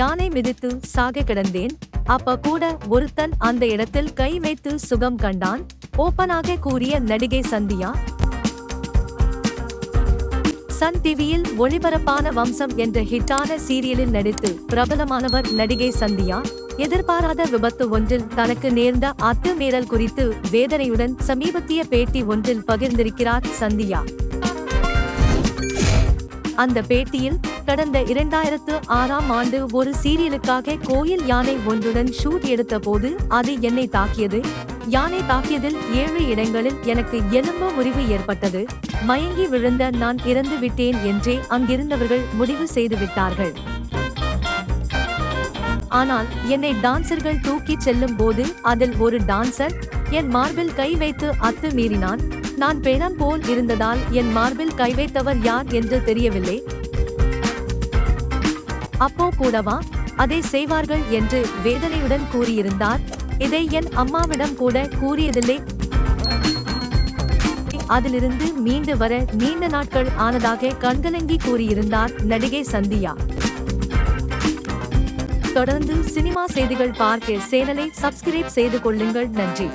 யானை மிதித்து சாக கிடந்தேன். அப்ப கூட ஒருத்தன் அந்த இடத்தில் கை வைத்து சுகம் கண்டான். ஓப்பனாக கூறிய நடிகை சந்தியா. சன் டிவியில் ஒளிபரப்பான வம்சம் என்ற ஹிட்டான சீரியலில் நடித்து பிரபலமானவர் நடிகை சந்தியா. எதிர்பாராத விபத்து ஒன்றில் தனக்கு நேர்ந்த அத்துமீறல் குறித்து வேதனையுடன் சமீபத்திய பேட்டி ஒன்றில் பகிர்ந்திருக்கிறார் சந்தியா. அந்த பேட்டியில், கடந்த 2006ஆம் ஆண்டு ஒரு சீரியலுக்காக கோயில் யானை ஒன்றுடன் ஷூட் எடுத்த போது அது என்னை தாக்கியது. யானை தாக்கியதில் 7 இடங்களில் எனக்கு எலும்பு முறிவு ஏற்பட்டது. மயங்கி விழுந்த நான் இறந்து விட்டேன் என்றே அங்கிருந்தவர்கள் முடிவு செய்து விட்டார்கள். ஆனால் என்னை டான்சர்கள் தூக்கிச் செல்லும் போது அதில் ஒரு டான்சர் என் மார்பில் கை வைத்து அத்து மீறினான். நான் பெணம் போல் இருந்ததால் என் மார்பில் கை வைத்தவர் யார் என்று தெரியவில்லை. அப்போ கூடவா அதை செய்வார்கள் என்று வேதனையுடன் கூறியிருந்தார். இதை என் அம்மாவிடம் கூட கூறியதில்லை. அதிலிருந்து மீண்டு வர நீண்ட நாட்கள் ஆனதாக கண்கலங்கி கூறியிருந்தார் நடிகை சந்தியா. தொடர்ந்து சினிமா செய்திகள் பார்க்க சேனலை சப்ஸ்கிரைப் செய்து கொள்ளுங்கள். நன்றி.